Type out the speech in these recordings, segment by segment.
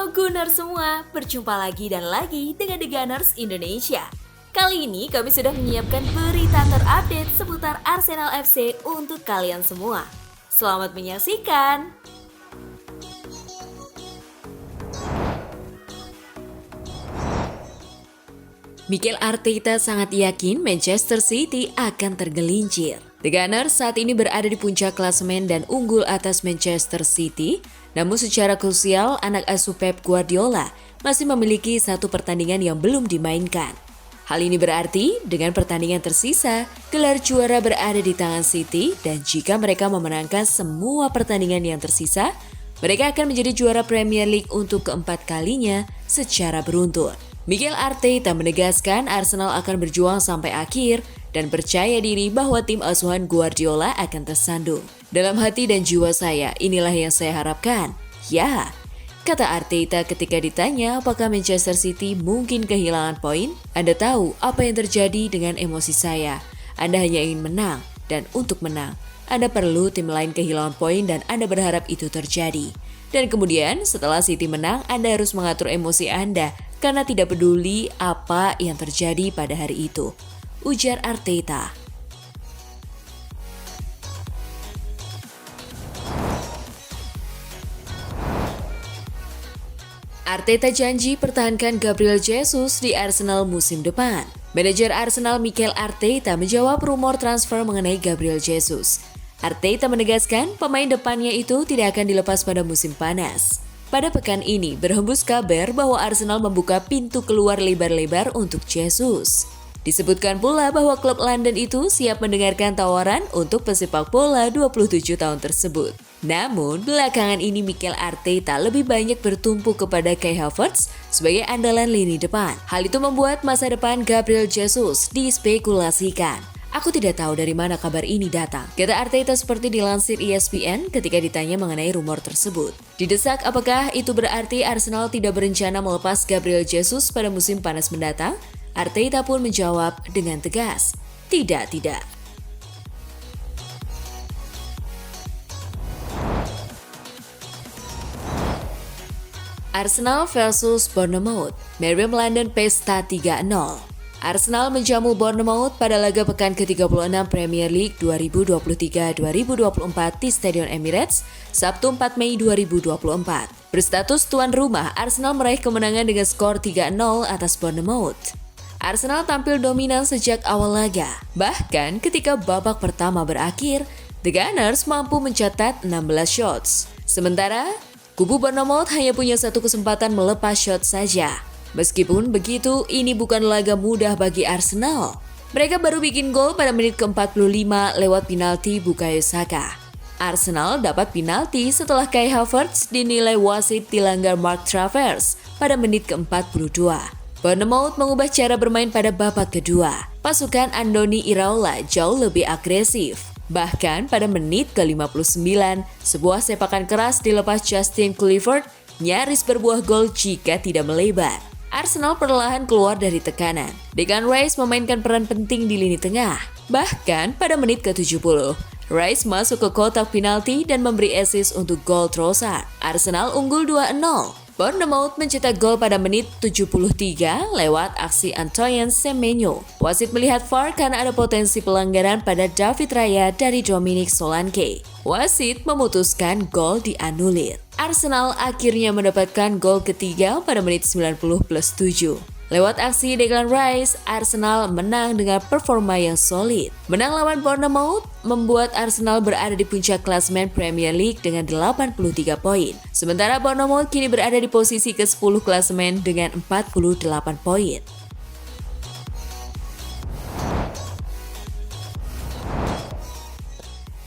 Gunners semua, berjumpa lagi dan lagi dengan The Gunners Indonesia. Kali ini kami sudah menyiapkan berita terupdate seputar Arsenal FC untuk kalian semua. Selamat menyaksikan! Mikel Arteta sangat yakin Manchester City akan tergelincir. The Gunners saat ini berada di puncak klasemen dan unggul atas Manchester City, namun secara krusial anak asuh Pep Guardiola masih memiliki satu pertandingan yang belum dimainkan. Hal ini berarti dengan pertandingan tersisa, gelar juara berada di tangan City dan jika mereka memenangkan semua pertandingan yang tersisa, mereka akan menjadi juara Premier League untuk keempat kalinya secara beruntun. Mikel Arteta menegaskan Arsenal akan berjuang sampai akhir dan percaya diri bahwa tim asuhan Guardiola akan tersandung. Dalam hati dan jiwa saya, inilah yang saya harapkan. Ya, kata Arteta ketika ditanya apakah Manchester City mungkin kehilangan poin. Anda tahu apa yang terjadi dengan emosi saya. Anda hanya ingin menang dan untuk menang, Anda perlu tim lain kehilangan poin dan Anda berharap itu terjadi. Dan kemudian setelah City menang, Anda harus mengatur emosi Anda karena tidak peduli apa yang terjadi pada hari itu, ujar Arteta. Arteta janji pertahankan Gabriel Jesus di Arsenal musim depan. Manajer Arsenal Mikel Arteta menjawab rumor transfer mengenai Gabriel Jesus. Arteta menegaskan pemain depannya itu tidak akan dilepas pada musim panas. Pada pekan ini berhembus kabar bahwa Arsenal membuka pintu keluar lebar-lebar untuk Jesus. Disebutkan pula bahwa klub London itu siap mendengarkan tawaran untuk pesepak bola 27 tahun tersebut. Namun, belakangan ini Mikel Arteta lebih banyak bertumpu kepada Kai Havertz sebagai andalan lini depan. Hal itu membuat masa depan Gabriel Jesus dispekulasikan. Aku tidak tahu dari mana kabar ini datang, kata Arteta seperti dilansir ESPN ketika ditanya mengenai rumor tersebut. Didesak apakah itu berarti Arsenal tidak berencana melepas Gabriel Jesus pada musim panas mendatang? Arteta pun menjawab dengan tegas, tidak. Arsenal versus Bournemouth, Merriam London Pesta 3-0. Arsenal menjamu Bournemouth pada laga pekan ke-36 Premier League 2023-2024 di Stadion Emirates, Sabtu 4 Mei 2024. Berstatus tuan rumah, Arsenal meraih kemenangan dengan skor 3-0 atas Bournemouth. Arsenal tampil dominan sejak awal laga. Bahkan ketika babak pertama berakhir, The Gunners mampu mencatat 16 shots. Sementara, kubu Bournemouth hanya punya satu kesempatan melepas shot saja. Meskipun begitu, ini bukan laga mudah bagi Arsenal. Mereka baru bikin gol pada menit ke-45 lewat penalti Bukayo Saka. Arsenal dapat penalti setelah Kai Havertz dinilai wasit dilanggar Mark Travers pada menit ke-42. Bournemouth mengubah cara bermain pada babak kedua. Pasukan Andoni Iraola jauh lebih agresif. Bahkan pada menit ke-59, sebuah sepakan keras dilepas Justin Clifford nyaris berbuah gol jika tidak melebar. Arsenal perlahan keluar dari tekanan. Declan Rice memainkan peran penting di lini tengah. Bahkan pada menit ke-70, Rice masuk ke kotak penalti dan memberi assist untuk gol Trossard. Arsenal unggul 2-0. Bournemouth mencetak gol pada menit 73 lewat aksi Antoine Semenyo. Wasit melihat VAR karena ada potensi pelanggaran pada David Raya dari Dominic Solanke. Wasit memutuskan gol dianulir. Arsenal akhirnya mendapatkan gol ketiga pada menit 90+7. Lewat aksi Declan Rice, Arsenal menang dengan performa yang solid. Menang lawan Bournemouth membuat Arsenal berada di puncak klasemen Premier League dengan 83 poin. Sementara Bournemouth kini berada di posisi ke-10 klasemen dengan 48 poin.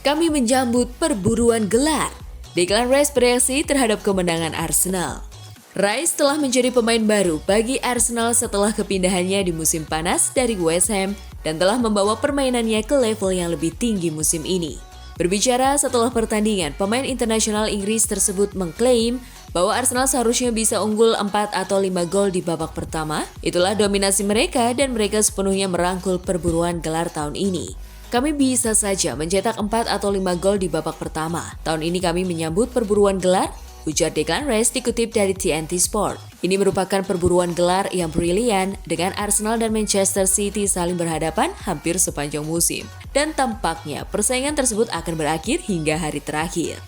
Kami menjambut perburuan gelar. Declan Rice bereaksi terhadap kemenangan Arsenal. Rice telah menjadi pemain baru bagi Arsenal setelah kepindahannya di musim panas dari West Ham dan telah membawa permainannya ke level yang lebih tinggi musim ini. Berbicara setelah pertandingan, pemain internasional Inggris tersebut mengklaim bahwa Arsenal seharusnya bisa unggul 4 atau 5 gol di babak pertama. Itulah dominasi mereka dan mereka sepenuhnya merangkul perburuan gelar tahun ini. Kami bisa saja mencetak 4 atau 5 gol di babak pertama. Tahun ini kami menyambut perburuan gelar. ujar Declan Rice dikutip dari TNT Sport. Ini merupakan perburuan gelar yang brilian dengan Arsenal dan Manchester City saling berhadapan hampir sepanjang musim. Dan tampaknya persaingan tersebut akan berakhir hingga hari terakhir.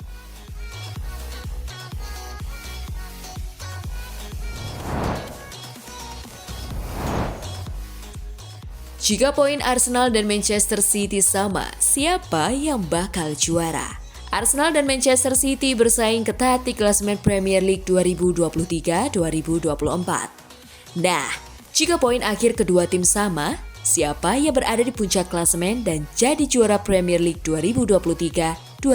Jika poin Arsenal dan Manchester City sama, siapa yang bakal juara? Arsenal dan Manchester City bersaing ketat di klasemen Premier League 2023-2024. Nah, jika poin akhir kedua tim sama, siapa yang berada di puncak klasemen dan jadi juara Premier League 2023-2024?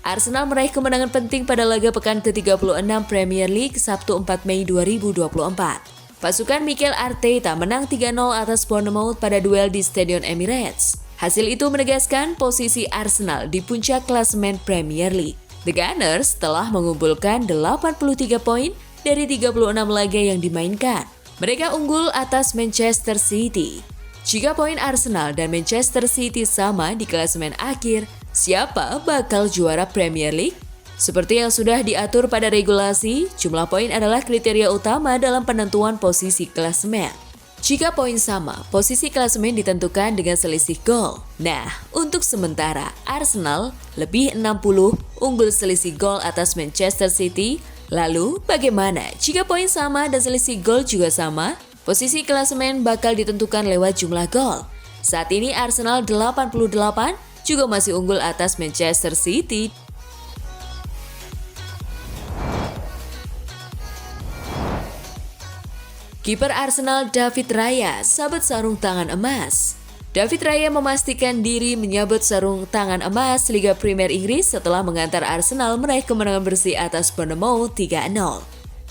Arsenal meraih kemenangan penting pada laga pekan ke-36 Premier League Sabtu 4 Mei 2024. Pasukan Mikel Arteta menang 3-0 atas Bournemouth pada duel di Stadion Emirates. Hasil itu menegaskan posisi Arsenal di puncak klasemen Premier League. The Gunners telah mengumpulkan 83 poin dari 36 laga yang dimainkan. Mereka unggul atas Manchester City. Jika poin Arsenal dan Manchester City sama di klasemen akhir, siapa bakal juara Premier League? Seperti yang sudah diatur pada regulasi, jumlah poin adalah kriteria utama dalam penentuan posisi klasemen. Jika poin sama, posisi klasemen ditentukan dengan selisih gol. Nah, untuk sementara, Arsenal lebih 60 unggul selisih gol atas Manchester City. Lalu, bagaimana jika poin sama dan selisih gol juga sama? Posisi klasemen bakal ditentukan lewat jumlah gol. Saat ini Arsenal 88 juga masih unggul atas Manchester City. Kiper Arsenal David Raya sabet sarung tangan emas. David Raya memastikan diri menyabet sarung tangan emas Liga Premier Inggris setelah mengantar Arsenal meraih kemenangan bersih atas Bournemouth 3-0.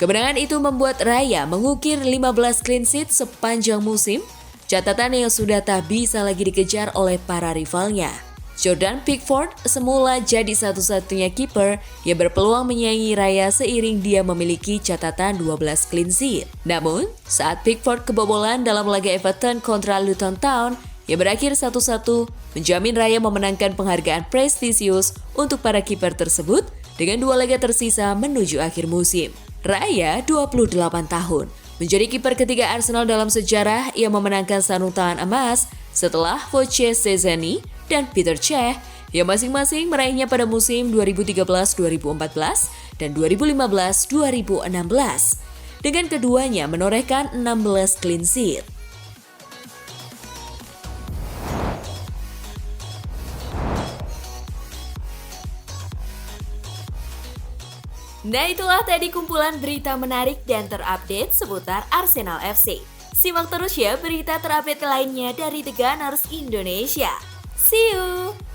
Kemenangan itu membuat Raya mengukir 15 clean sheet sepanjang musim, catatan yang sudah tak bisa lagi dikejar oleh para rivalnya. Jordan Pickford semula jadi satu-satunya kiper yang berpeluang menyaingi Raya seiring dia memiliki catatan 12 clean sheet. Namun, saat Pickford kebobolan dalam laga Everton kontra Luton Town yang berakhir 1-1, menjamin Raya memenangkan penghargaan prestisius untuk para kiper tersebut dengan 2 laga tersisa menuju akhir musim. Raya 28 tahun, menjadi kiper ketiga Arsenal dalam sejarah yang memenangkan sarung tangan emas setelah Wojciech Szczesny dan Peter Cech yang masing-masing meraihnya pada musim 2013-2014 dan 2015-2016. Dengan keduanya menorehkan 16 clean sheet. Nah, itulah tadi kumpulan berita menarik dan terupdate seputar Arsenal FC. Simak terus ya berita terupdate lainnya dari The Gunners Indonesia. See you!